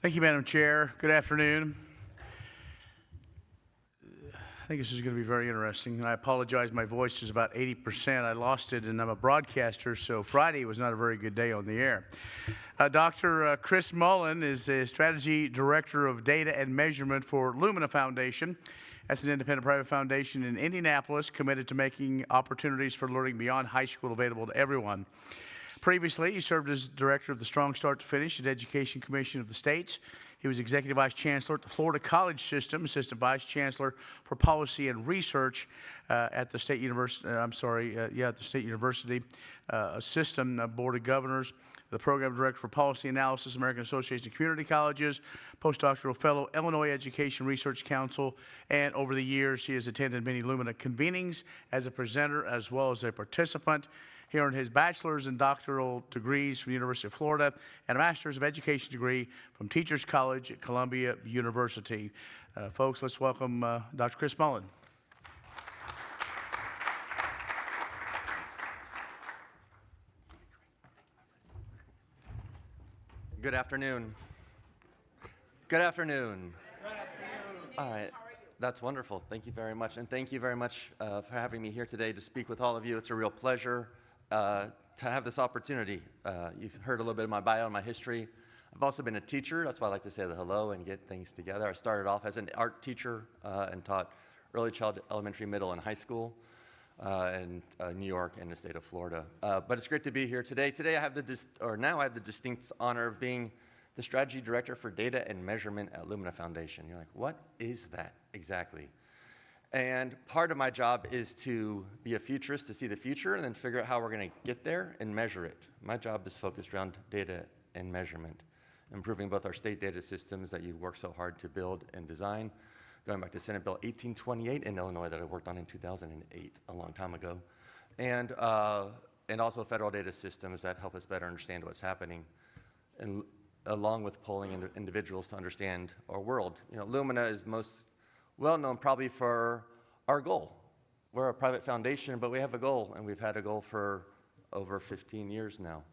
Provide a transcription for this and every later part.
Thank you, Madam Chair. Good afternoon. I think this is going to be very interesting, and I apologize, my voice is about 80%. I lost it, and I'm a broadcaster, so Friday was not a very good day on the air. Dr. Chris Mullin is the Strategy Director of Data and Measurement for Lumina Foundation. That's an independent private foundation in Indianapolis committed to making opportunities for learning beyond high school available to everyone. Previously, he served as director of the Strong Start to Finish at Education Commission of the States. He was executive vice chancellor at the Florida College System, assistant vice chancellor for policy and research at the State University. At the State University System Board of Governors, the program director for policy analysis, American Association of Community Colleges, postdoctoral fellow, Illinois Education Research Council, and over the years, he has attended many Lumina convenings as a presenter as well as a participant. He earned his bachelor's and doctoral degrees from the University of Florida and a master's of education degree from Teachers College at Columbia University. Folks, let's welcome Dr. Chris Mullin. Good afternoon. Good afternoon. Good afternoon. All right. That's wonderful. Thank you very much. And thank you very much for having me here today to speak with all of you. It's a real pleasure to have this opportunity. You've heard a little bit of my bio and my history. I've also been a teacher. That's why I like to say the hello and get things together. I started off as an art teacher and taught early childhood, elementary, middle, and high school in New York and the state of Florida. But it's great to be here today. Today I have now I have the distinct honor of being the strategy director for data and measurement at Lumina Foundation. You're like, what is that exactly? And part of my job is to be a futurist, to see the future, and then figure out how we're going to get there and measure it. My job is focused around data and measurement, improving both our state data systems that you work so hard to build and design, going back to Senate Bill 1828 in Illinois that I worked on in 2008, a long time ago, and also federal data systems that help us better understand what's happening, and along with polling individuals to understand our world. You know, Lumina is most well known probably for our goal. We're a private foundation, but we have a goal, and we've had a goal for over 15 years now,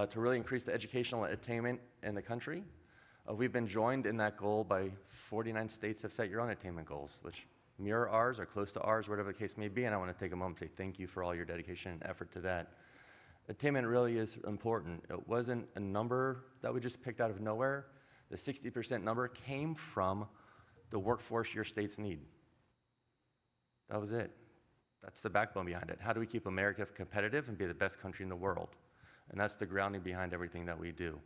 to really increase the educational attainment in the country. We've been joined in that goal by 49 states have set your own attainment goals, which mirror ours or close to ours, whatever the case may be, and I want to take a moment to say thank you for all your dedication and effort to that. Attainment really is important. It wasn't a number that we just picked out of nowhere. The 60% number came from the workforce your states need. That was it. That's the backbone behind it. How do we keep America competitive and be the best country in the world? And that's the grounding behind everything that we do.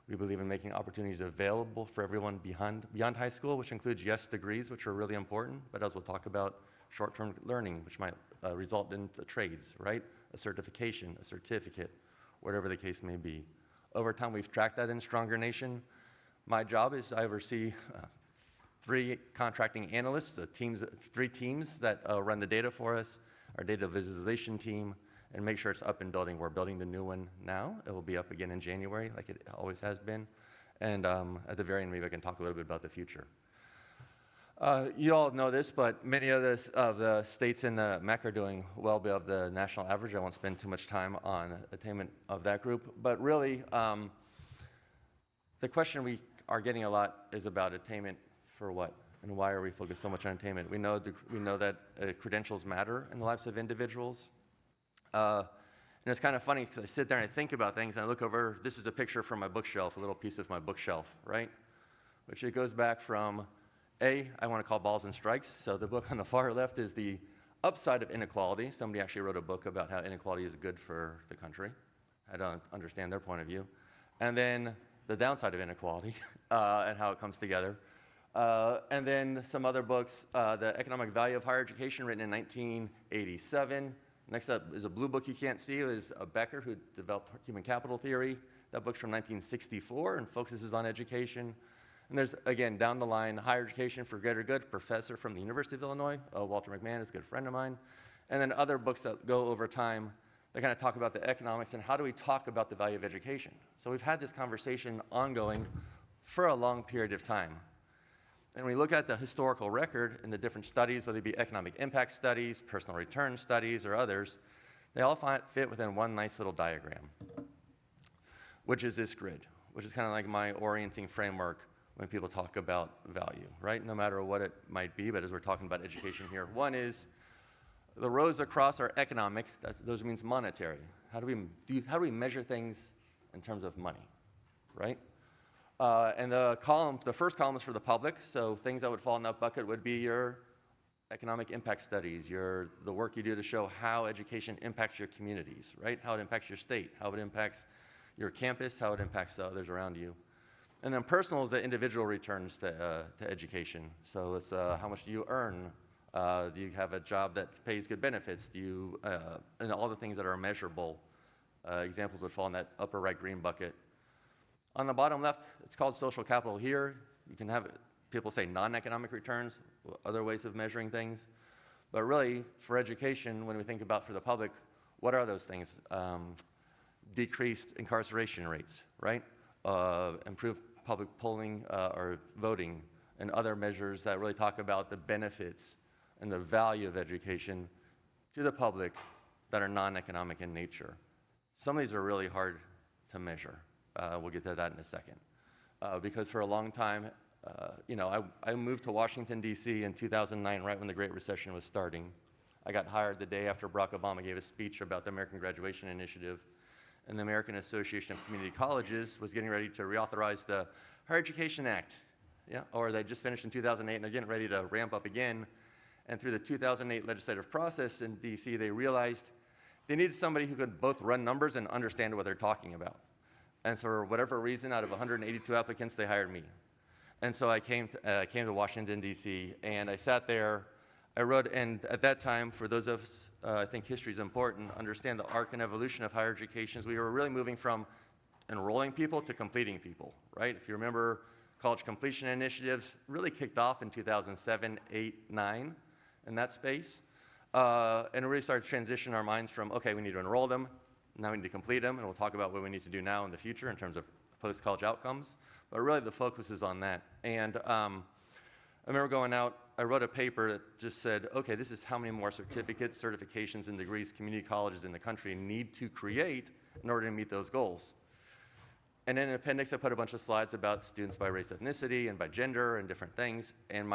We believe in making opportunities available for everyone beyond high school, which includes, yes, degrees, which are really important, but as we'll talk about, short-term learning, which might result in the trades, right? A certification, a certificate, whatever the case may be. Over time, we've tracked that in Stronger Nation. My job is I oversee 3 contracting analysts, 3 teams that run the data for us, our data visualization team, and make sure it's up and building. We're building the new one now. It will be up again in January, like it always has been. And at the very end, maybe I can talk a little bit about the future. You all know this, but many of the states in the MHEC are doing well above the national average. I won't spend too much time on attainment of that group. But really, the question we are getting a lot is about attainment for what? And why are we focused so much on attainment? We know that credentials matter in the lives of individuals. And it's kind of funny because I sit there and I think about things and I look over, this is a picture from my bookshelf, a little piece of my bookshelf, right? Which it goes back from I want to call balls and strikes. So the book on the far left is the upside of inequality. Somebody actually wrote a book about how inequality is good for the country. I don't understand their point of view. And then the downside of inequality and how it comes together. And then some other books, The Economic Value of Higher Education, written in 1987. Next up is a blue book you can't see. It was Becker, who developed human capital theory. That book's from 1964 and focuses on education. And there's, again, down the line, Higher Education for Greater Good, professor from the University of Illinois, Walter McMahon is a good friend of mine. And then other books that go over time that kind of talk about the economics and how do we talk about the value of education. So we've had this conversation ongoing for a long period of time. And when we look at the historical record in the different studies, whether it be economic impact studies, personal return studies, or others, they all fit within one nice little diagram, which is this grid. which is kind of like my orienting framework when people talk about value, right? No matter what it might be, but as we're talking about education here. One is the rows across are economic. Those means monetary. How do we measure things in terms of money, right? And the first column is for the public. So things that would fall in that bucket would be your economic impact studies, the work you do to show how education impacts your communities, right? How it impacts your state, how it impacts your campus, how it impacts the others around you. And then personal is the individual returns to education. So it's how much do you earn? Do you have a job that pays good benefits? And all the things that are measurable. Examples would fall in that upper right green bucket. On the bottom left, it's called social capital here. You can have people say non-economic returns, other ways of measuring things. But really, for education, when we think about for the public, what are those things? Decreased incarceration rates, right? Improved public polling or voting, and other measures that really talk about the benefits and the value of education to the public that are non-economic in nature. Some of these are really hard to measure. We'll get to that in a second. Because for a long time, I moved to Washington, D.C. in 2009, right when the Great Recession was starting. I got hired the day after Barack Obama gave a speech about the American Graduation Initiative, and the American Association of Community Colleges was getting ready to reauthorize the Higher Education Act. Or they just finished in 2008, and they're getting ready to ramp up again. And through the 2008 legislative process in D.C., they realized they needed somebody who could both run numbers and understand what they're talking about. And so for whatever reason, out of 182 applicants, they hired me. And so I came to Washington, D.C., and I sat there. I wrote, and at that time, for those of us, I think history is important, understand the arc and evolution of higher education. We were really moving from enrolling people to completing people, right? If you remember, college completion initiatives really kicked off in 2007, 8, 9, in that space. And really started transitioning our minds from, okay, we need to enroll them, now we need to complete them, and we'll talk about what we need to do now in the future in terms of post-college outcomes. But really the focus is on that. And I remember going out, I wrote a paper that just said, okay, this is how many more certificates, certifications, and degrees community colleges in the country need to create in order to meet those goals. And in an appendix, I put a bunch of slides about students by race, ethnicity, and by gender, and different things. And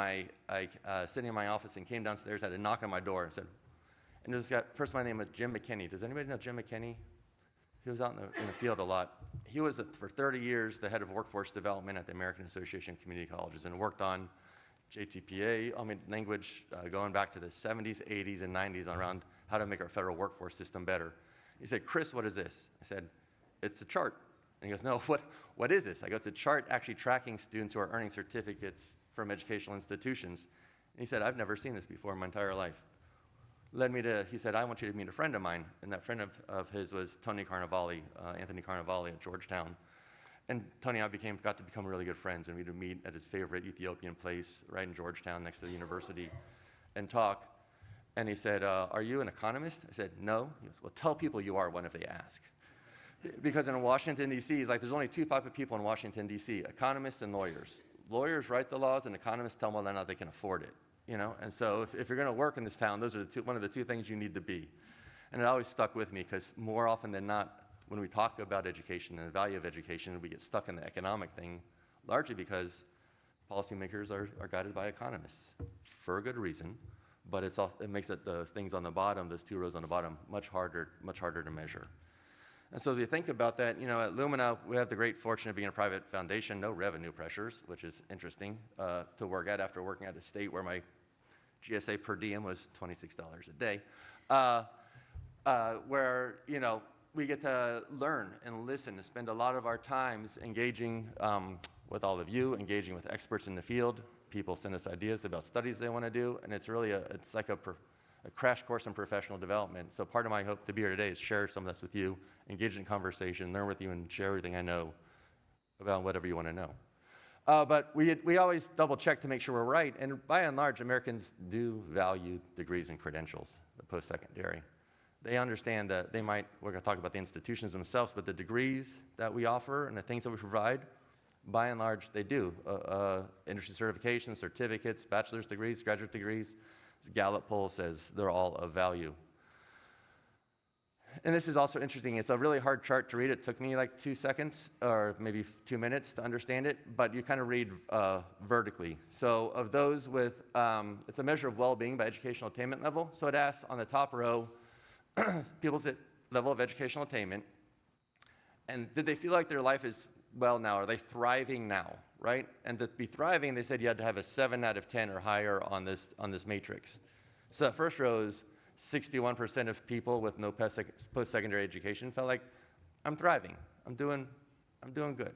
sitting in my office and came downstairs, had a knock on my door and said, and this guy, first my name was Jim McKinney. Does anybody know Jim McKinney? He was out in the field a lot. He was, for 30 years, the head of workforce development at the American Association of Community Colleges and worked on JTPA, language going back to the 70s, 80s, and 90s around how to make our federal workforce system better. He said, Chris, what is this? I said, it's a chart. And he goes, no, what is this? I go, it's a chart actually tracking students who are earning certificates from educational institutions. And he said, I've never seen this before in my entire life. He said, I want you to meet a friend of mine. And that friend of his was Anthony Carnevale at Georgetown. And Tony and I got to become really good friends, and we would meet at his favorite Ethiopian place right in Georgetown next to the university and talk. And he said, are you an economist? I said, no. He goes, well, tell people you are one if they ask. Because in Washington, D.C., he's like, there's only two types of people in Washington, D.C., economists and lawyers. Lawyers write the laws, and economists tell them whether or not they can afford it. And so if you're going to work in this town, those are one of the two things you need to be. And it always stuck with me, because more often than not, when we talk about education and the value of education, we get stuck in the economic thing, largely because policymakers are guided by economists for a good reason, but it makes the things on the bottom, those two rows on the bottom, much harder to measure. And so as we think about that, at Lumina, we have the great fortune of being a private foundation, no revenue pressures, which is interesting to work at after working at a state where my GSA per diem was $26 a day, where, we get to learn and listen and spend a lot of our times engaging with all of you, engaging with experts in the field. People send us ideas about studies they want to do, and it's really it's like a crash course in professional development. So part of my hope to be here today is share some of this with you, engage in conversation, learn with you, and share everything I know about whatever you want to know. But we always double check to make sure we're right, and by and large, Americans do value degrees and credentials, the post-secondary. They understand that we're going to talk about the institutions themselves, but the degrees that we offer and the things that we provide, by and large, they do. Industry certifications, certificates, bachelor's degrees, graduate degrees. This Gallup poll says they're all of value. And this is also interesting. It's a really hard chart to read. It took me like 2 seconds or maybe 2 minutes to understand it, but you kind of read vertically. So of those with, it's a measure of well-being by educational attainment level. So it asks on the top row, people's level of educational attainment, and did they feel like their life is well now? Are they thriving now, right? And to be thriving, they said you had to have a 7 out of 10 or higher on this matrix. So that first row is 61% of people with no post-secondary education felt like, I'm thriving, I'm doing good,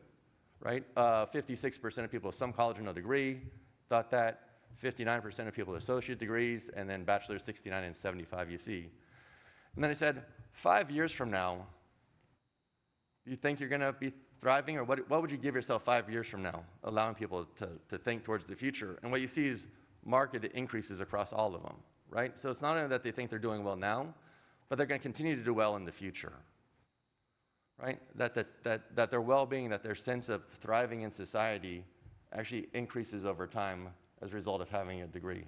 right? 56% of people with some college or no degree thought that, 59% of people with associate degrees, and then bachelor's 69 and 75 you see. And then I said, 5 years from now, do you think you're gonna be thriving, or what would you give yourself 5 years from now, allowing people to think towards the future? And what you see is market increases across all of them, right? So it's not only that they think they're doing well now, but they're gonna continue to do well in the future, right? That their well-being, that their sense of thriving in society actually increases over time as a result of having a degree.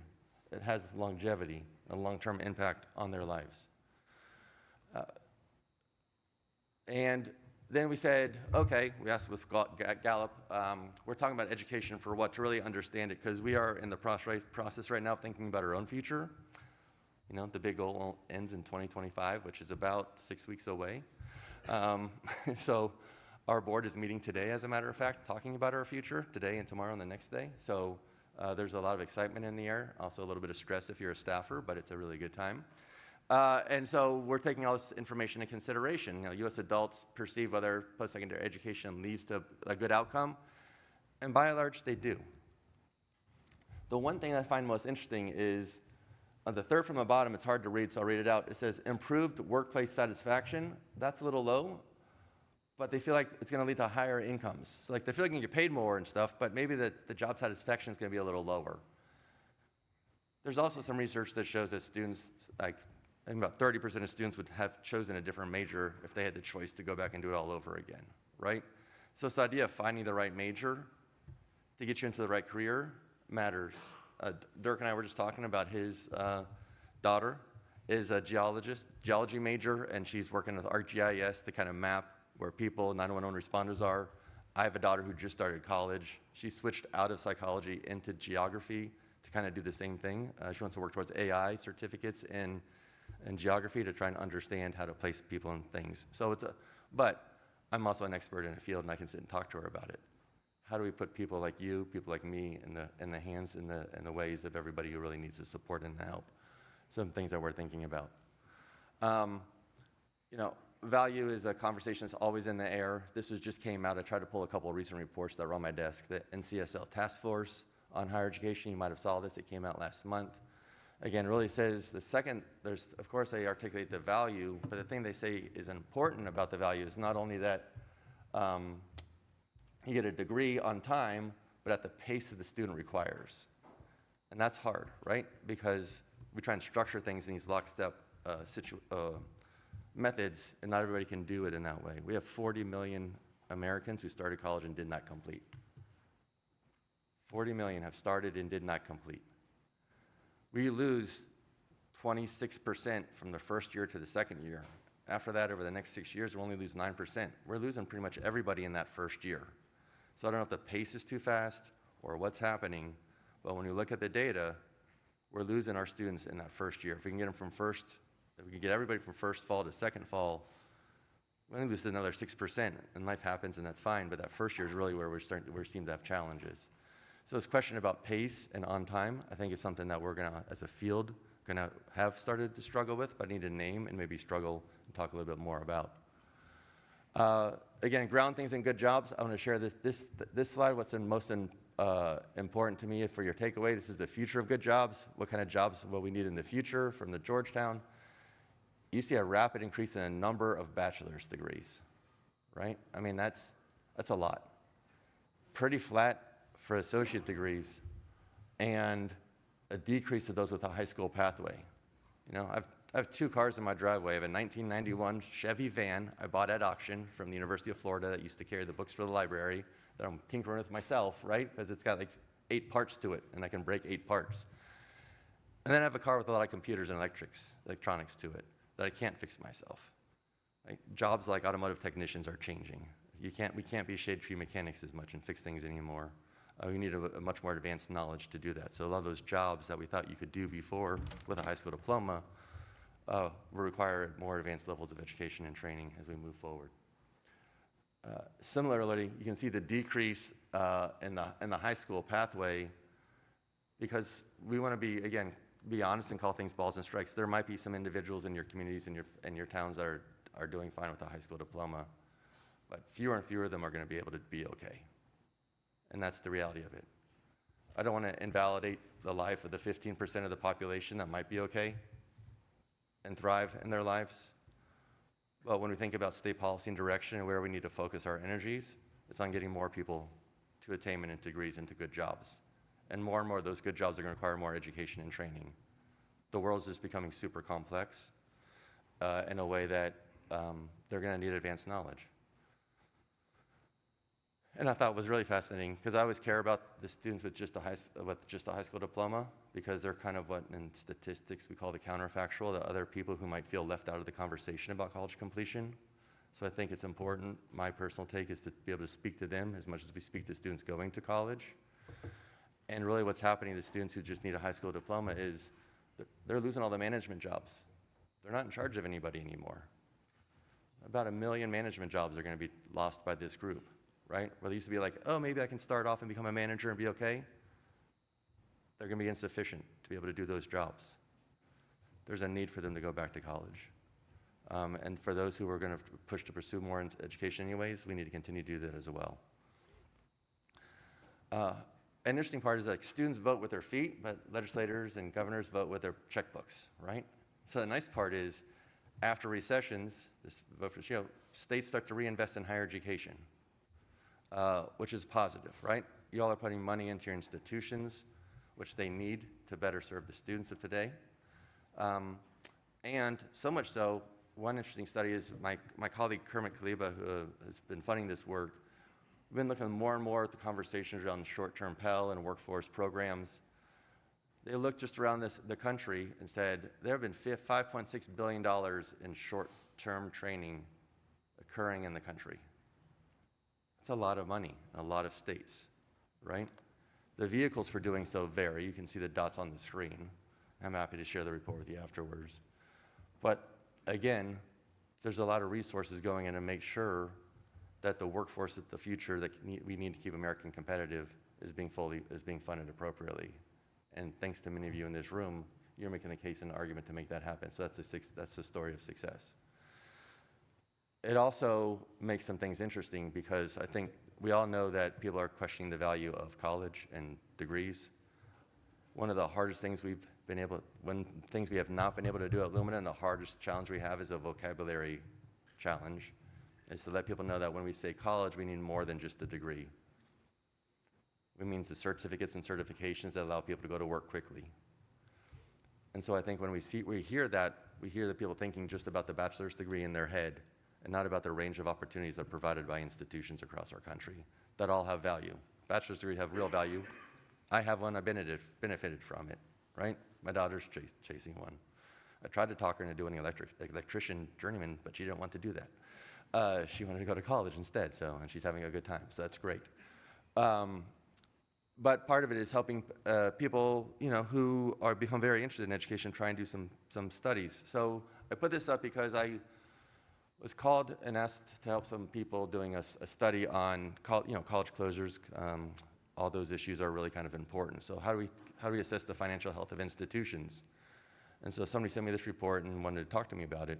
It has longevity, a long-term impact on their lives. And then we said, okay, we asked with Gallup, we're talking about education for what? To really understand it, because we are in the process right now thinking about our own future. You know, the big goal ends in 2025, which is about 6 weeks away. So our board is meeting today, as a matter of fact, talking about our future, today and tomorrow and the next day. So there's a lot of excitement in the air, also a little bit of stress if you're a staffer, but it's a really good time. And so we're taking all this information into consideration. You know, U.S. adults perceive whether post-secondary education leads to a good outcome, and by and large, they do. The one thing I find most interesting is the third from the bottom. It's hard to read, so I'll read it out. It says, improved workplace satisfaction. That's a little low, but they feel like it's going to lead to higher incomes. So like they feel like you can get paid more and stuff, but maybe the job satisfaction is going to be a little lower. There's also some research that shows that students, like, I think about 30% of students would have chosen a different major if they had the choice to go back and do it all over again, right? So this idea of finding the right major to get you into the right career matters. Dirk and I were just talking about his daughter is a geology major, and she's working with ArcGIS to kind of map where people, 911 responders are. I have a daughter who just started college. She switched out of psychology into geography to kind of do the same thing. She wants to work towards AI certificates in geography to try and understand how to place people and things. So but I'm also an expert in a field, and I can sit and talk to her about it. How do we put people like you, people like me, in the hands, in the ways of everybody who really needs the support and the help? Some things that we're thinking about. You know, value is a conversation that's always in the air. This just came out. I tried to pull a couple of recent reports that were on my desk. The NCSL Task Force on Higher Education, you might have saw this. It came out last month. Again, really says there's, of course, they articulate the value, but the thing they say is important about the value is not only that you get a degree on time, but at the pace that the student requires. And that's hard, right? Because we try and structure things in these lockstep methods, and not everybody can do it in that way. We have 40 million Americans who started college and did not complete. 40 million have started and did not complete. We lose 26% from the first year to the second year. After that, over the next 6 years, we'll only lose 9%. We're losing pretty much everybody in that first year. So I don't know if the pace is too fast or what's happening, but when you look at the data, we're losing our students in that first year. If we can get them if we can get everybody from first fall to second fall, we're going to lose another 6%, and life happens, and that's fine, but that first year is really where we seem to have challenges. So this question about pace and on time, I think is something that we're gonna, as a field, gonna have started to struggle with, but need to name and maybe struggle and talk a little bit more about. Again, ground things in good jobs. I want to share this slide. What's most important to me for your takeaway. This is the future of good jobs. What kind of jobs will we need in the future from the Georgetown? You see a rapid increase in the number of bachelor's degrees, right? I mean, that's a lot. Pretty flat for associate degrees, and a decrease of those with a high school pathway. You know, I have 2 cars in my driveway. I have a 1991 Chevy van I bought at auction from the University of Florida that used to carry the books for the library that I'm tinkering with myself, right? Because it's got like 8 parts to it, and I can break 8 parts. And then I have a car with a lot of computers and electronics to it that I can't fix myself. Jobs like automotive technicians are changing. We can't be shade tree mechanics as much and fix things anymore. We need a much more advanced knowledge to do that. So a lot of those jobs that we thought you could do before with a high school diploma will require more advanced levels of education and training as we move forward. Similarly, you can see the decrease in the high school pathway because we want to be honest and call things balls and strikes. There might be some individuals in your communities and your towns that are doing fine with a high school diploma, but fewer and fewer of them are going to be able to be okay. And that's the reality of it. I don't want to invalidate the life of the 15% of the population that might be okay and thrive in their lives. But when we think about state policy and direction and where we need to focus our energies, it's on getting more people to attainment and degrees into good jobs. And more those good jobs are going to require more education and training. The world's just becoming super complex in a way that they're going to need advanced knowledge. And I thought it was really fascinating because I always care about the students with just a high school diploma because they're kind of what in statistics we call the counterfactual, the other people who might feel left out of the conversation about college completion. So I think it's important, my personal take is to be able to speak to them as much as we speak to students going to college. And really what's happening to students who just need a high school diploma is they're losing all the management jobs. They're not in charge of anybody anymore. About 1 million management jobs are going to be lost by this group. Right? Where they used to be like, oh, maybe I can start off and become a manager and be okay. They're going to be insufficient to be able to do those jobs. There's a need for them to go back to college. And for those who are going to push to pursue more education anyways, we need to continue to do that as well. An interesting part is like students vote with their feet, but legislators and governors vote with their checkbooks, right? So the nice part is after recessions, this vote for states start to reinvest in higher education. Which is positive, right? You all are putting money into your institutions, which they need to better serve the students of today. And so much so, one interesting study is my colleague Kermit Kaliba, who has been funding this work. We've been looking more and more at the conversations around short-term Pell and workforce programs. They looked just around the country and said there have been $5.6 billion in short-term training occurring in the country. It's a lot of money in a lot of states, right? The vehicles for doing so vary. You can see the dots on the screen. I'm happy to share the report with you afterwards. But again, there's a lot of resources going in to make sure that the workforce of the future that we need to keep American competitive is being funded appropriately. And thanks to many of you in this room, you're making the case and argument to make that happen. So that's the story of success. It also makes some things interesting because I think we all know that people are questioning the value of college and degrees. One of the hardest things we have not been able to do at Lumina, and the hardest challenge we have is a vocabulary challenge, is to let people know that when we say college, we need more than just a degree. It means the certificates and certifications that allow people to go to work quickly. And so I think when we hear the people thinking just about the bachelor's degree in their head, and not about the range of opportunities that are provided by institutions across our country that all have value. Bachelor's degrees have real value. I have one, I benefited from it, right? My daughter's chasing one. I tried to talk her into doing electrician journeyman, but she didn't want to do that. She wanted to go to college instead, and she's having a good time, so that's great. But part of it is helping people, who become very interested in education, try and do some studies. So I put this up because I was called and asked to help some people doing a study on college closures. All those issues are really kind of important. So how do we assess the financial health of institutions? And so somebody sent me this report and wanted to talk to me about it.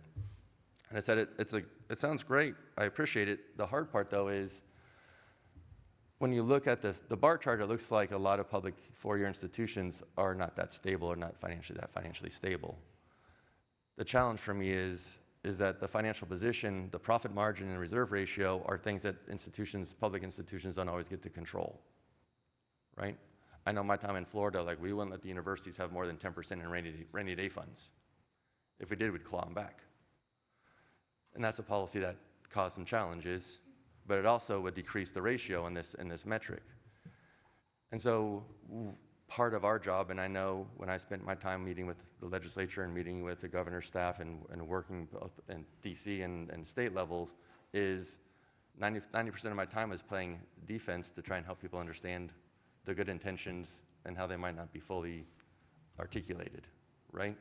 And I said, it sounds great. I appreciate it. The hard part, though, is when you look at the bar chart, it looks like a lot of public four-year institutions are not that stable or not financially stable. The challenge for me is that the financial position, the profit margin and reserve ratio are things that public institutions don't always get to control, right? I know my time in Florida, we wouldn't let the universities have more than 10% in rainy day funds. If we did, we'd claw them back. And that's a policy that caused some challenges, but it also would decrease the ratio in this metric. And so part of our job, and I know when I spent my time meeting with the legislature and meeting with the governor's staff and working both in DC and state levels, is 90% of my time is playing defense to try and help people understand the good intentions and how they might not be fully articulated, right?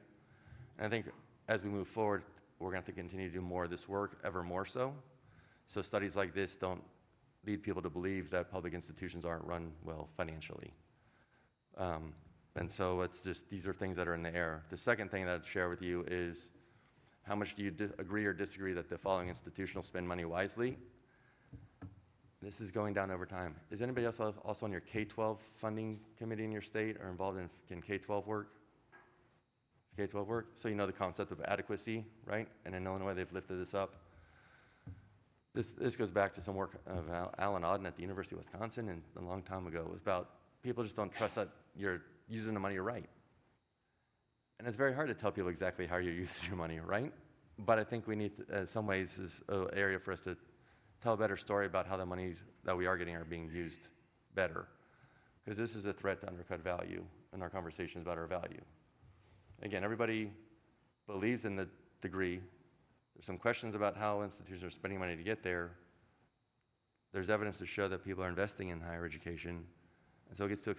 And I think as we move forward, we're going to have to continue to do more of this work, ever more so. So studies like this don't lead people to believe that public institutions aren't run well financially. And so it's just, these are things that are in the air. The second thing that I'd share with you is, how much do you agree or disagree that the following institutions spend money wisely? This is going down over time. Is anybody else also on your K-12 funding committee in your state or involved in K-12 work? K-12 work? So you know the concept of adequacy, right? And in Illinois, they've lifted this up. This goes back to some work of Alan Auden at the University of Wisconsin, and a long time ago. It was about people just don't trust that you're using the money right. And it's very hard to tell people exactly how you're using your money, right? But I think we need, in some ways, is an area for us to tell a better story about how the monies that we are getting are being used better. Because this is a threat to undercut value in our conversations about our value. Again, everybody believes in the degree. There's some questions about how institutions are spending money to get there. There's evidence to show that people are investing in higher education. And so it gets to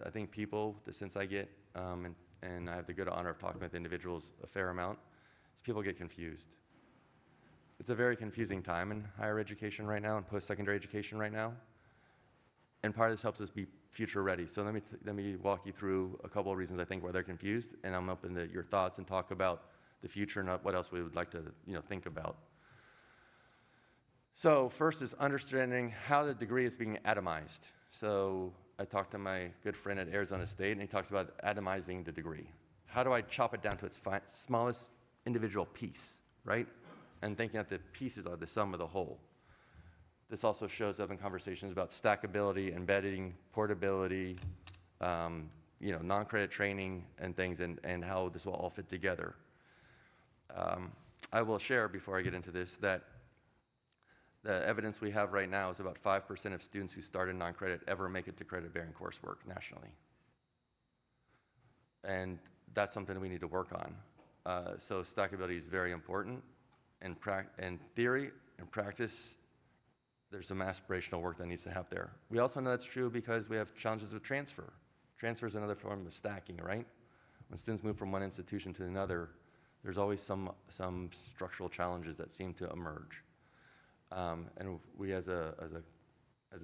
I think people, the sense I get, and I have the good honor of talking with individuals a fair amount, is people get confused. It's a very confusing time in higher education right now and post-secondary education right now. And part of this helps us be future ready. So let me walk you through a couple of reasons I think why they're confused, and I'm open to your thoughts and talk about the future and what else we would like to think about. So first is understanding how the degree is being atomized. So I talked to my good friend at Arizona State, and he talks about atomizing the degree. How do I chop it down to its smallest individual piece, right? And thinking that the pieces are the sum of the whole. This also shows up in conversations about stackability, embedding, portability, non-credit training and things, and how this will all fit together. I will share, before I get into this, that the evidence we have right now is about 5% of students who start in non-credit ever make it to credit-bearing coursework nationally. And that's something we need to work on. So stackability is very important. In theory and practice, there's some aspirational work that needs to happen there. We also know that's true because we have challenges with transfer. Transfer is another form of stacking, right? When students move from one institution to another, there's always some structural challenges that seem to emerge. And we as a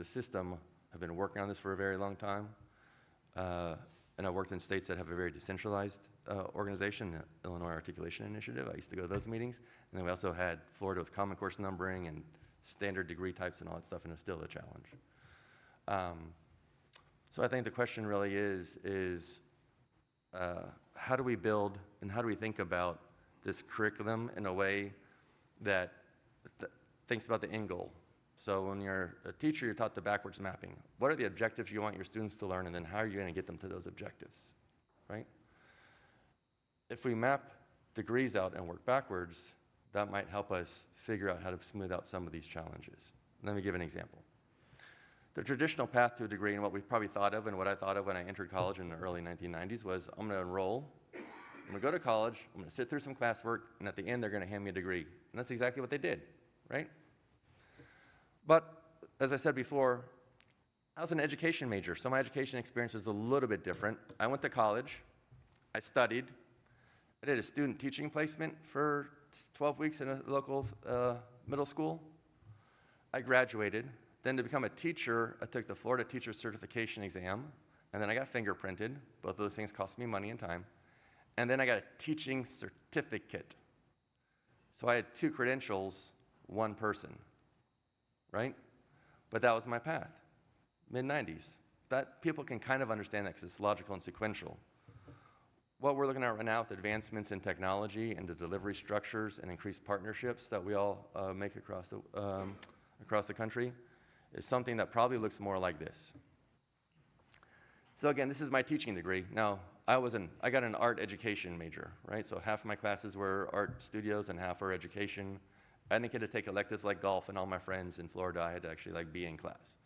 system have been working on this for a very long time. And I've worked in states that have a very decentralized organization, the Illinois Articulation Initiative. I used to go to those meetings. And then we also had Florida with common course numbering and standard degree types and all that stuff, and it's still a challenge. So I think the question really is how do we build and how do we think about this curriculum in a way that thinks about the end goal? So when you're a teacher, you're taught the backwards mapping. What are the objectives you want your students to learn, and then how are you going to get them to those objectives, right? If we map degrees out and work backwards, that might help us figure out how to smooth out some of these challenges. Let me give an example. The traditional path to a degree, and what we probably thought of and what I thought of when I entered college in the early 1990s, was I'm going to enroll, I'm going to go to college, I'm going to sit through some classwork, and at the end they're going to hand me a degree. And that's exactly what they did, right? But as I said before, I was an education major, so my education experience was a little bit different. I went to college, I studied, I did a student teaching placement for 12 weeks in a local middle school. I graduated. Then to become a teacher, I took the Florida Teacher Certification exam, and then I got fingerprinted. Both of those things cost me money and time. And then I got a teaching certificate. So I had 2 credentials, 1 person, right? But that was my path, mid-90s. That people can kind of understand that because it's logical and sequential. What we're looking at right now with advancements in technology and the delivery structures and increased partnerships that we all make across the country is something that probably looks more like this. So again, this is my teaching degree. Now, I got an art education major, right? So half of my classes were art studios and half were education. I didn't get to take electives like golf, and all my friends in Florida, I had to actually be in class.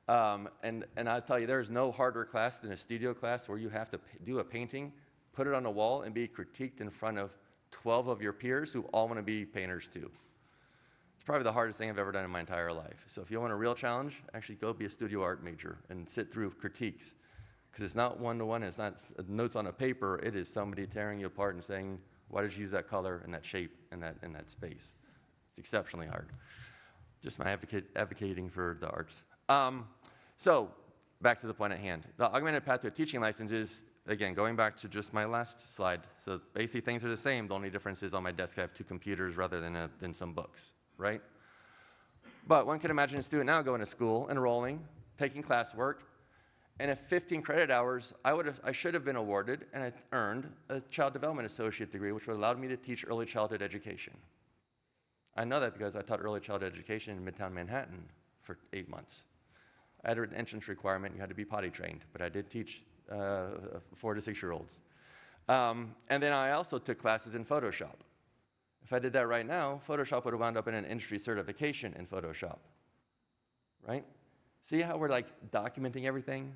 And I'll tell you, there is no harder class than a studio class where you have to do a painting, put it on a wall, and be critiqued in front of 12 of your peers who all want to be painters too. It's probably the hardest thing I've ever done in my entire life. So if you want a real challenge, actually go be a studio art major and sit through critiques. Because it's not one-to-one, it's not notes on a paper, it is somebody tearing you apart and saying, why did you use that color and that shape and that space? It's exceptionally hard. Just my advocating for the arts. So back to the point at hand. The augmented path to a teaching license is, again, going back to just my last slide. So basically things are the same. The only difference is on my desk I have 2 computers rather than some books, right? But one can imagine a student now going to school, enrolling, taking classwork, and at 15 credit hours, I should have been awarded and I earned a child development associate degree, which would allow me to teach early childhood education. I know that because I taught early childhood education in Midtown Manhattan for 8 months. I had an entrance requirement, you had to be potty trained, but I did teach 4 to 6-year-olds. And then I also took classes in Photoshop. If I did that right now, Photoshop would have wound up in an industry certification in Photoshop, right? See how we're like documenting everything?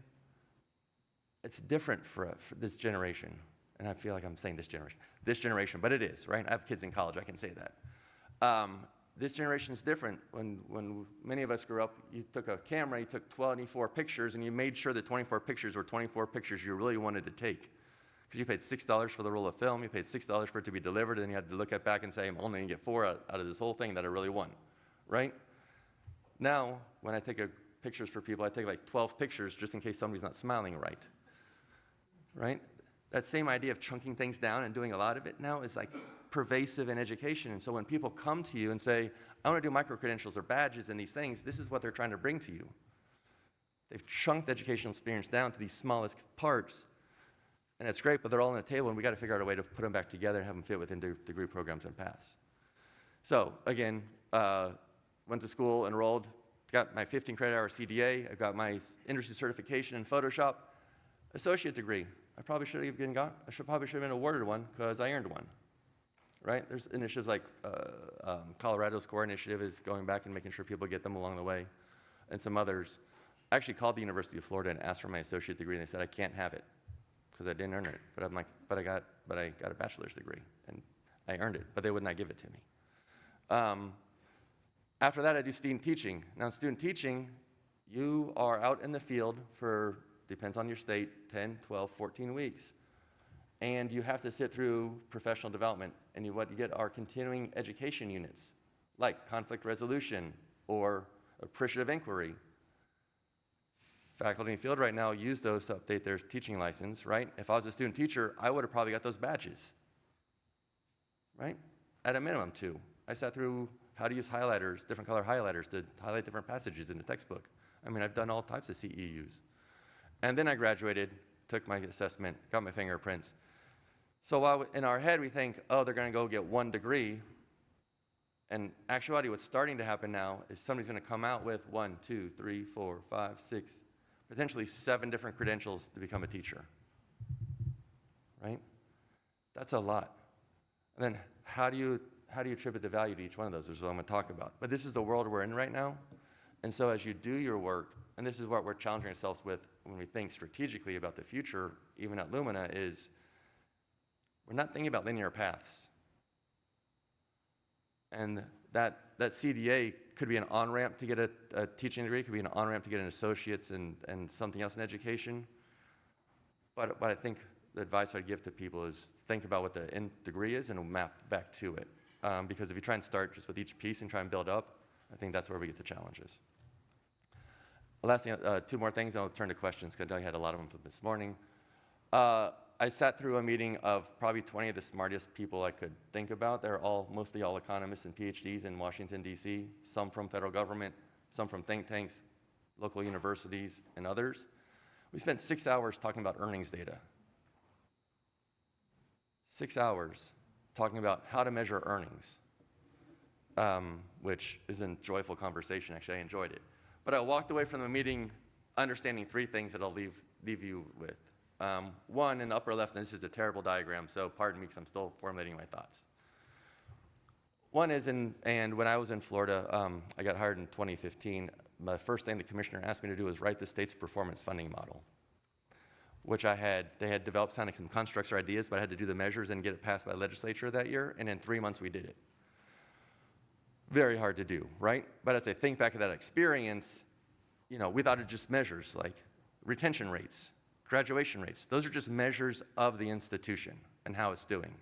It's different for this generation. And I feel like I'm saying this generation, but it is, right? I have kids in college, I can say that. This generation is different. When many of us grew up, you took a camera, you took 24 pictures, and you made sure that 24 pictures were 24 pictures you really wanted to take. Because you paid $6 for the roll of film, you paid $6 for it to be delivered, and then you had to look at back and say, I'm only going to get 4 out of this whole thing that I really want, right? Now, when I take pictures for people, I take like 12 pictures just in case somebody's not smiling right? That same idea of chunking things down and doing a lot of it now is like pervasive in education. And so when people come to you and say, I want to do micro-credentials or badges and these things, this is what they're trying to bring to you. They've chunked the educational experience down to these smallest parts. And it's great, but they're all on the table, and we got to figure out a way to put them back together and have them fit within degree programs and paths. So again, went to school, enrolled, got my 15 credit hour CDA, I got my industry certification in Photoshop, associate degree. I probably should have been awarded one because I earned one, right? There's initiatives like Colorado Score Initiative is going back and making sure people get them along the way, and some others. I actually called the University of Florida and asked for my associate degree, and they said I can't have it because I didn't earn it. But I'm like, but I got a bachelor's degree, and I earned it, but they would not give it to me. After that, I do student teaching. Now, in student teaching, you are out in the field for, depends on your state, 10, 12, 14 weeks. And you have to sit through professional development. And what you get are continuing education units, like conflict resolution or appreciative inquiry. Faculty in the field right now use those to update their teaching license, right? If I was a student teacher, I would have probably got those badges, right? At a minimum, 2. I sat through how to use highlighters, different color highlighters to highlight different passages in the textbook. I mean, I've done all types of CEUs. And then I graduated, took my assessment, got my fingerprints. So while in our head we think, oh, they're going to go get 1 degree, in actuality, what's starting to happen now is somebody's going to come out with 1, 2, 3, 4, 5, 6, potentially 7 different credentials to become a teacher, right? That's a lot. And then how do you attribute the value to each one of those, which is what I'm going to talk about. But this is the world we're in right now. And so as you do your work, and this is what we're challenging ourselves with when we think strategically about the future, even at Lumina, is we're not thinking about linear paths. And that CDA could be an on-ramp to get a teaching degree, could be an on-ramp to get an associate's and something else in education. But I think the advice I'd give to people is think about what the end degree is and map back to it. Because if you try and start just with each piece and try and build up, I think that's where we get the challenges. Last thing, 2 more things, and I'll turn to questions, because I know I had a lot of them from this morning. I sat through a meeting of probably 20 of the smartest people I could think about. They're mostly all economists and PhDs in Washington, D.C., some from federal government, some from think tanks, local universities, and others. We spent 6 hours talking about earnings data. 6 hours talking about how to measure earnings, which is a joyful conversation. Actually, I enjoyed it. But I walked away from the meeting understanding 3 things that I'll leave you with. 1, in the upper left, and this is a terrible diagram, so pardon me because I'm still formulating my thoughts. 1 is, and when I was in Florida, I got hired in 2015, the first thing the commissioner asked me to do was write the state's performance funding model, which they had developed some constructs or ideas, but I had to do the measures and get it passed by the legislature that year, and in 3 months we did it. Very hard to do, right? But as I think back of that experience, we thought of just measures like retention rates, graduation rates. Those are just measures of the institution and how it's doing.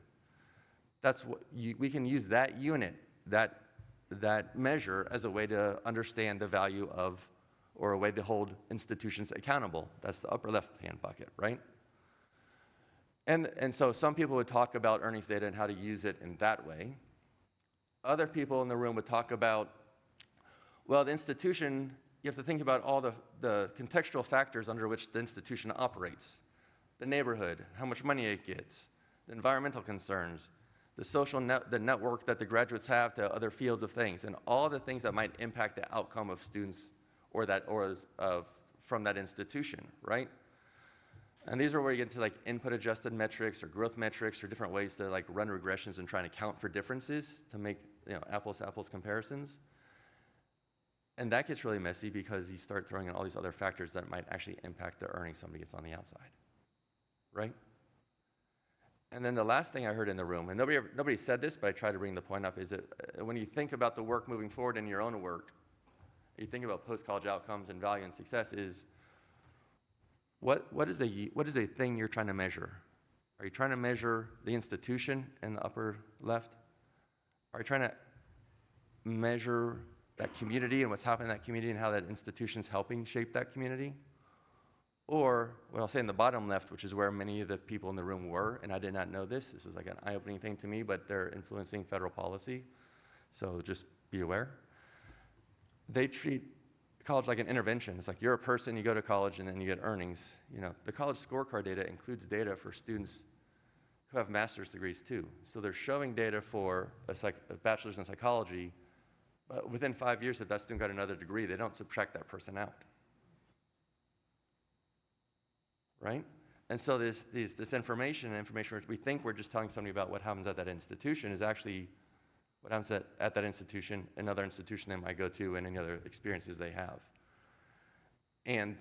That's what we can use that unit, that measure as a way to understand the value of, or a way to hold institutions accountable. That's the upper left-hand bucket, right? And so some people would talk about earnings data and how to use it in that way. Other people in the room would talk about, well, the institution, you have to think about all the contextual factors under which the institution operates. The neighborhood, how much money it gets, the environmental concerns, the social the network that the graduates have to other fields of things, and all the things that might impact the outcome of students from that institution, right? And these are where you get into like input adjusted metrics or growth metrics or different ways to like run regressions and try and account for differences to make apples to apples comparisons. And that gets really messy because you start throwing in all these other factors that might actually impact the earnings somebody gets on the outside, right? And then the last thing I heard in the room, and nobody said this, but I try to bring the point up, is that when you think about the work moving forward in your own work, you think about post-college outcomes and value and success is, what is a thing you're trying to measure? Are you trying to measure the institution in the upper left? Are you trying to measure that community and what's happening in that community and how that institution's helping shape that community? Or what I'll say in the bottom left, which is where many of the people in the room were, and I did not know this is like an eye-opening thing to me, but they're influencing federal policy, so just be aware. They treat college like an intervention. It's like you're a person, you go to college, and then you get earnings. The college scorecard data includes data for students who have master's degrees too. So they're showing data for a bachelor's in psychology, but within 5 years that student got another degree, they don't subtract that person out. Right? And so this information which we think we're just telling somebody about what happens at that institution is actually what happens at that institution, another institution they might go to, and any other experiences they have. And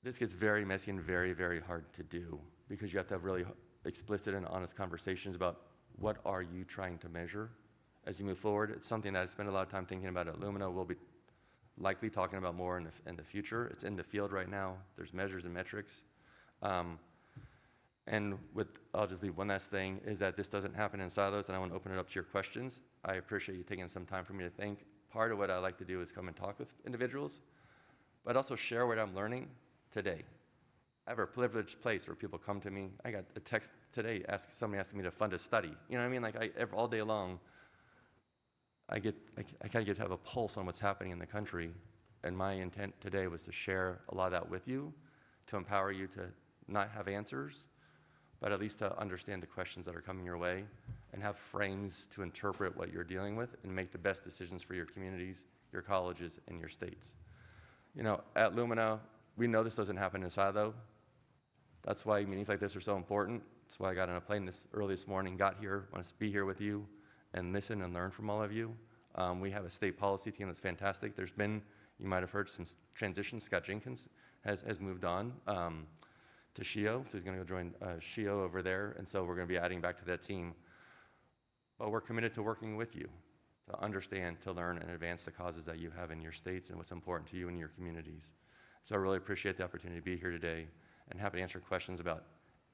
this gets very messy and very, very hard to do because you have to have really explicit and honest conversations about what are you trying to measure as you move forward. It's something that I spend a lot of time thinking about at Lumina. We'll be likely talking about more in the future. It's in the field right now. There's measures and metrics. I'll just leave one last thing, is that this doesn't happen in silos, and I want to open it up to your questions. I appreciate you taking some time for me to think. Part of what I like to do is come and talk with individuals, but also share what I'm learning today. I have a privileged place where people come to me. I got a text today, somebody asking me to fund a study. You know what I mean? Like all day long, I kind of get to have a pulse on what's happening in the country, and my intent today was to share a lot of that with you, to empower you to not have answers, but at least to understand the questions that are coming your way and have frames to interpret what you're dealing with and make the best decisions for your communities, your colleges, and your states. At Lumina, we know this doesn't happen in a silo. That's why meetings like this are so important. That's why I got on a plane early this morning, got here, want to be here with you and listen and learn from all of you. We have a state policy team that's fantastic. There's been, you might have heard, some transitions. Scott Jenkins has moved on to SHIO, so he's going to go join SHIO over there, and so we're going to be adding back to that team. But we're committed to working with you to understand, to learn, and advance the causes that you have in your states and what's important to you and your communities. So I really appreciate the opportunity to be here today and happy to answer questions about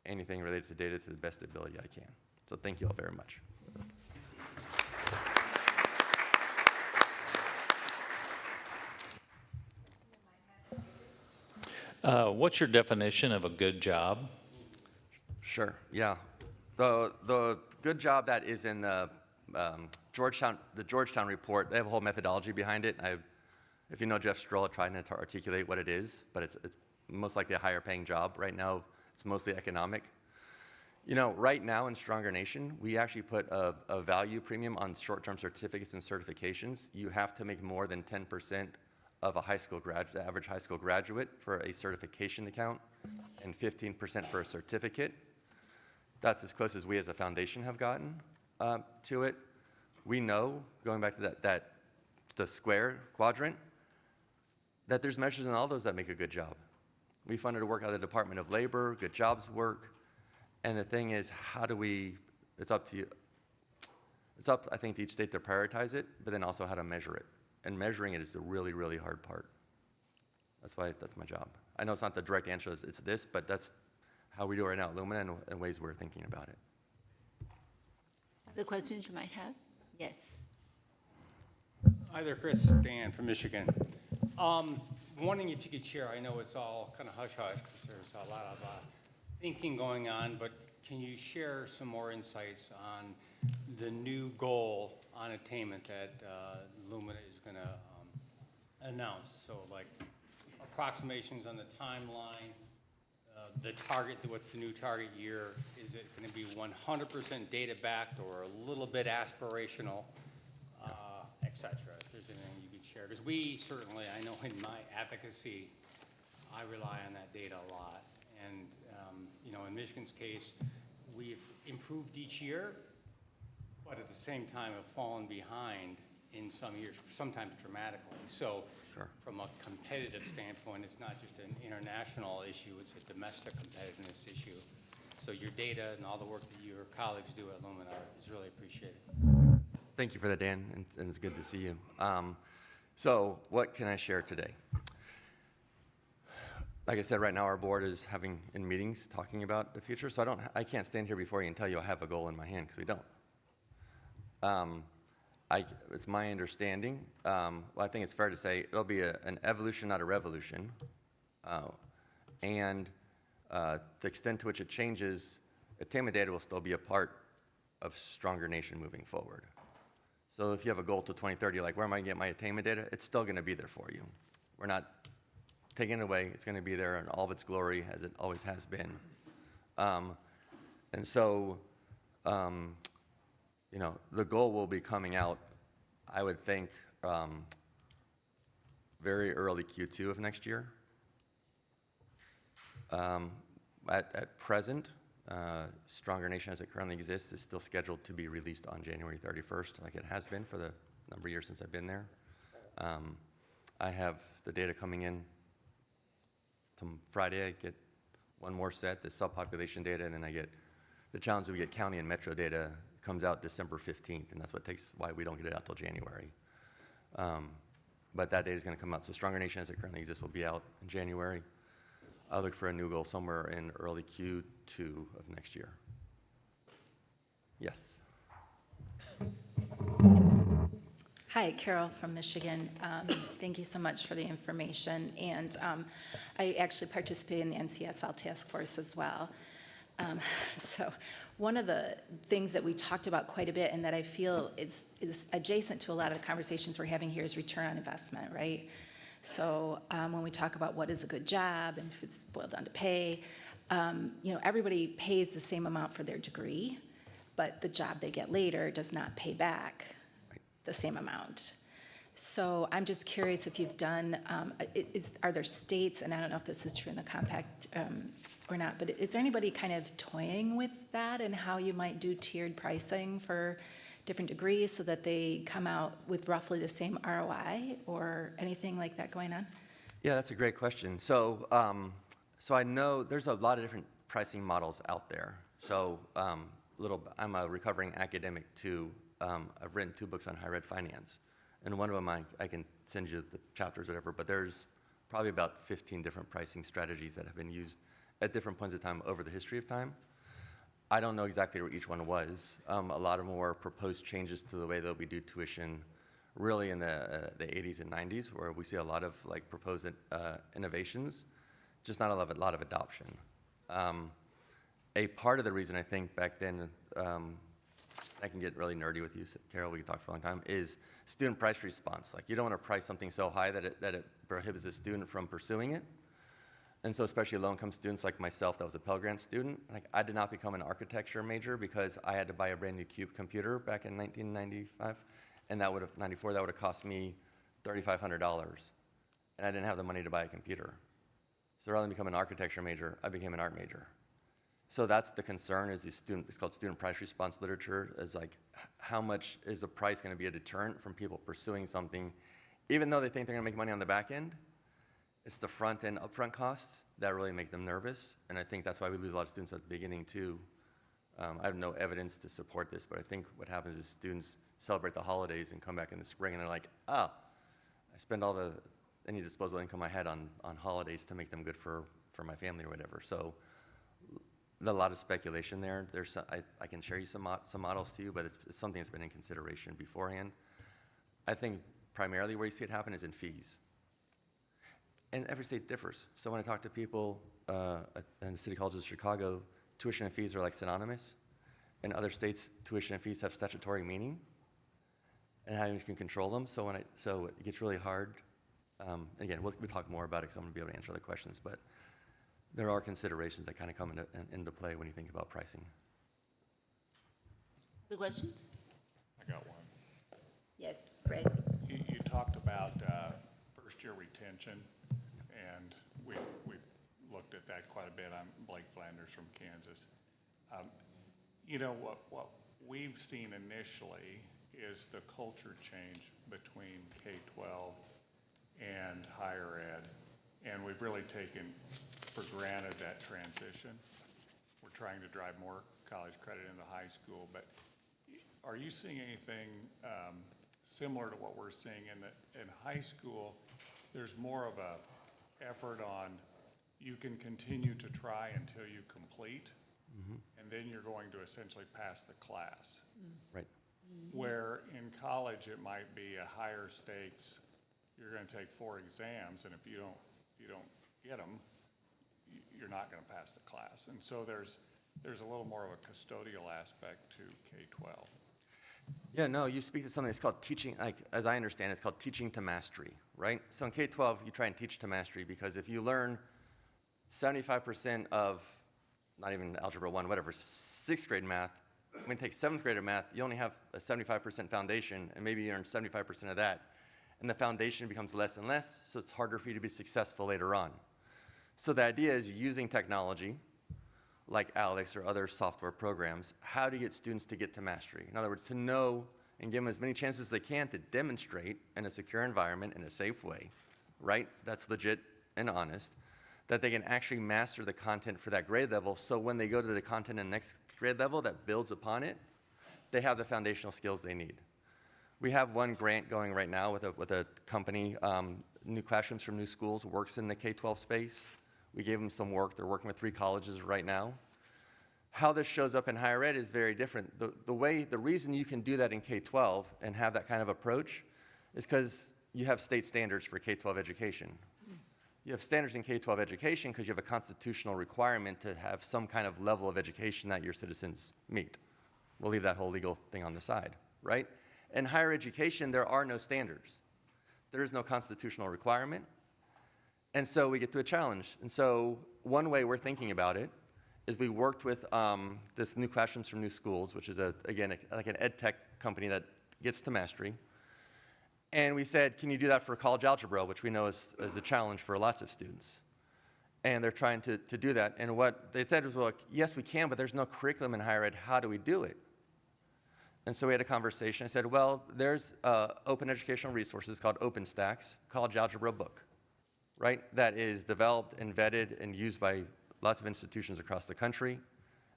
anything related to data to the best ability I can. So thank you all very much. What's your definition of a good job? Sure, yeah. The good job that is in the Georgetown report, they have a whole methodology behind it. If you know Jeff Stroll, trying to articulate what it is, but it's most likely a higher paying job. Right now, it's mostly economic. Right now in Stronger Nation, we actually put a value premium on short-term certificates and certifications. You have to make more than 10% of the average high school graduate for a certification account, and 15% for a certificate. That's as close as we as a foundation have gotten to it. We know, going back to that the square quadrant, that there's measures in all those that make a good job. We funded a work out of the Department of Labor, good jobs work, and the thing is, how do we, it's up to you. It's up, I think, to each state to prioritize it, but then also how to measure it. And measuring it is the really, really hard part. That's my job. I know it's not the direct answer, it's this, but that's how we do it right now at Lumina and ways we're thinking about it. Other questions you might have? Yes. Hi there, Chris. Dan from Michigan. Wondering if you could share, I know it's all kind of hush-hush because there's a lot of thinking going on, but can you share some more insights on the new goal on attainment that Lumina is going to announce? So like approximations on the timeline, the target, what's the new target year? Is it going to be 100% data backed or a little bit aspirational, et cetera? If there's anything you could share. Because we certainly, I know in my advocacy, I rely on that data a lot. And, in Michigan's case, we've improved each year, but at the same time have fallen behind in some years, sometimes dramatically. So Sure. From a competitive standpoint, it's not just an international issue, it's a domestic competitiveness issue. So your data and all the work that your colleagues do at Lumina is really appreciated. Thank you for that, Dan, and it's good to see you. So what can I share today? Like I said, right now our board is having in meetings talking about the future, so I can't stand here before you and tell you I have a goal in my hand, because we don't. It's my understanding, well, I think it's fair to say it'll be an evolution, not a revolution. And the extent to which it changes, attainment data will still be a part of Stronger Nation moving forward. So if you have a goal to 2030, like where am I going to get my attainment data? It's still going to be there for you. We're not taking it away. It's going to be there in all of its glory, as it always has been. And so, the goal will be coming out, I would think, very early Q2 of next year. At present, Stronger Nation as it currently exists is still scheduled to be released on January 31st, like it has been for the number of years since I've been there. I have the data coming in Friday. I get one more set, the subpopulation data, and then I get the challenge that we get county and metro data comes out December 15th, and that's why we don't get it out till January. But that data is going to come out. So Stronger Nation as it currently exists will be out in January. I'll look for a new goal somewhere in early Q2 of next year. Yes. Hi, Carol from Michigan. Thank you so much for the information. And I actually participate in the NCSL task force as well. So one of the things that we talked about quite a bit and that I feel is adjacent to a lot of the conversations we're having here is return on investment, right? So when we talk about what is a good job and if it's boiled down to pay, everybody pays the same amount for their degree, but the job they get later does not pay back the same amount. So I'm just curious if you've done, are there states, and I don't know if this is true in the compact or not, but is there anybody kind of toying with that and how you might do tiered pricing for different degrees so that they come out with roughly the same ROI or anything like that going on? Yeah, that's a great question. So, so I know there's a lot of different pricing models out there. So I'm a recovering academic too. I've written 2 books on higher ed finance. And one of them, I can send you the chapters or whatever, but there's probably about 15 different pricing strategies that have been used at different points of time over the history of time. I don't know exactly where each one was. A lot of them were proposed changes to the way that we do tuition really in the 80s and 90s, where we see a lot of like proposed innovations, just not a lot of adoption. A part of the reason I think back then, I can get really nerdy with you, Carol, we can talk for a long time, is student price response. Like you don't want to price something so high that it prohibits the student from pursuing it. And so especially low-income students like myself, that was a Pell Grant student, like I did not become an architecture major because I had to buy a brand new CUBE computer back in 1995, and 94, that would have cost me $3,500. And I didn't have the money to buy a computer. So rather than become an architecture major, I became an art major. So that's the concern is it's called student price response literature, is like how much is the price going to be a deterrent from people pursuing something, even though they think they're going to make money on the back end. It's the front end upfront costs that really make them nervous, and I think that's why we lose a lot of students at the beginning too. I have no evidence to support this, but I think what happens is students celebrate the holidays and come back in the spring and they're like, I spend all any disposable income I had on holidays to make them good for my family or whatever. So a lot of speculation there. I can share you some models to you, but it's something that's been in consideration beforehand. I think primarily where you see it happen is in fees. And every state differs. So when I talk to people in the City Colleges of Chicago, tuition and fees are like synonymous. In other states, tuition and fees have statutory meaning and how you can control them. So it gets really hard. Again, we'll talk more about it because I'm going to be able to answer other questions, but there are considerations that kind of come into play when you think about pricing. The questions? I got one. Yes, Greg? You talked about first-year retention, and we've looked at that quite a bit. I'm Blake Flanders from Kansas. You know, what we've seen initially is the culture change between K-12 and higher ed, and we've really taken for granted that transition. We're trying to drive more college credit into high school, but are you seeing anything similar to what we're seeing in high school? There's more of a effort on you can continue to try until you complete, and then you're going to essentially pass the class. Right. Where in college it might be a higher stakes. You're going to take 4 exams, and if you don't get them, you're not going to pass the class. And so there's a little more of a custodial aspect to K-12. Yeah, no, you speak to something that's called teaching, like, as I understand it, it's called teaching to mastery, right? So in K-12, you try and teach to mastery because if you learn 75% of, not even Algebra 1, whatever, 6th grade math, when you take 7th grader math, you only have a 75% foundation, and maybe you earn 75% of that. And the foundation becomes less and less, so it's harder for you to be successful later on. So the idea is using technology, like Alex or other software programs, how to get students to get to mastery. In other words, to know and give them as many chances as they can to demonstrate in a secure environment, in a safe way, right? That's legit and honest, that they can actually master the content for that grade level, so when they go to the content in the next grade level that builds upon it, they have the foundational skills they need. We have one grant going right now with a company, New Classrooms from New Schools, works in the K-12 space. We gave them some work. They're working with 3 colleges right now. How this shows up in higher ed is very different. The reason you can do that in K-12 and have that kind of approach is because you have state standards for K-12 education. You have standards in K-12 education because you have a constitutional requirement to have some kind of level of education that your citizens meet. We'll leave that whole legal thing on the side, right? In higher education, there are no standards. There is no constitutional requirement. And so we get to a challenge. And so one way we're thinking about it is we worked with this New Classrooms from New Schools, which is, like an ed tech company that gets to mastery. And we said, can you do that for college algebra, which we know is a challenge for lots of students. And they're trying to do that. And what they said was, well, yes, we can, but there's no curriculum in higher ed. How do we do it? And so we had a conversation. I said, well, there's open educational resources called OpenStax, college algebra book, right? That is developed and vetted and used by lots of institutions across the country.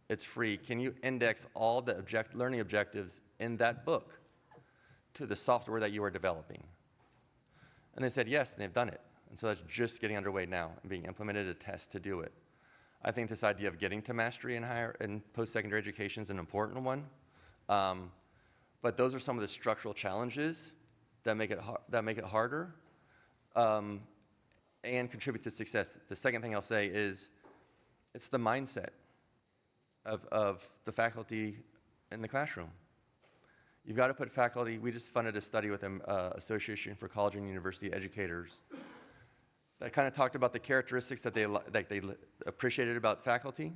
It's free. Can you index all the learning objectives in that book to the software that you are developing? And they said yes, and they've done it. And so that's just getting underway now and being implemented, a test to do it. I think this idea of getting to mastery in higher and post-secondary education is an important one. But those are some of the structural challenges that make it harder and contribute to success. The second thing I'll say is it's the mindset of the faculty in the classroom. You've got to put faculty. We just funded a study with the Association for College and University Educators that kind of talked about the characteristics that they appreciated about faculty.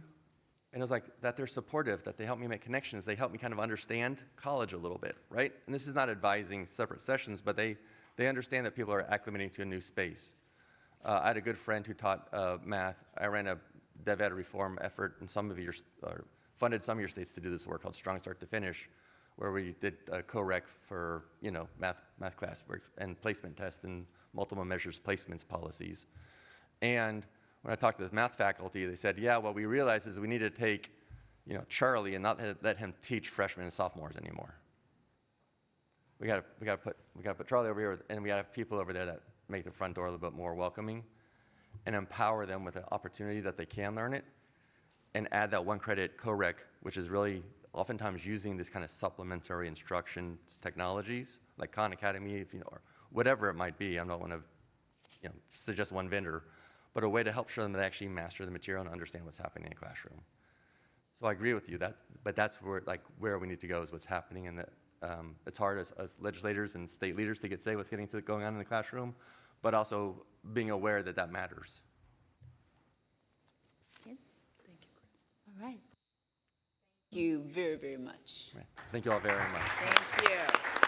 And it was like that they're supportive, that they help me make connections, they help me kind of understand college a little bit, right? And this is not advising separate sessions, but they understand that people are acclimating to a new space. I had a good friend who taught math. I ran a DevEd reform effort in some of your, or funded some of your states to do this work called Strong Start to Finish, where we did a co-rec for, math class work and placement tests and multiple measures placements policies. And when I talked to the math faculty, they said, yeah, what we realized is we need to take, Charlie and not let him teach freshmen and sophomores anymore. We gotta put Charlie over here, and we gotta have people over there that make the front door a little bit more welcoming and empower them with the opportunity that they can learn it, and add that one credit co-rec, which is really oftentimes using this kind of supplementary instruction technologies like Khan Academy, or whatever it might be. I don't want to suggest one vendor, but a way to help show them that they actually master the material and understand what's happening in the classroom. So I agree with you, but that's where we need to go, is what's happening, and that it's hard as legislators and state leaders to say what's going on in the classroom, but also being aware that that matters. Okay. Thank you, Chris. All right. Thank you very, very much. Right. Thank you all very much. Thank you.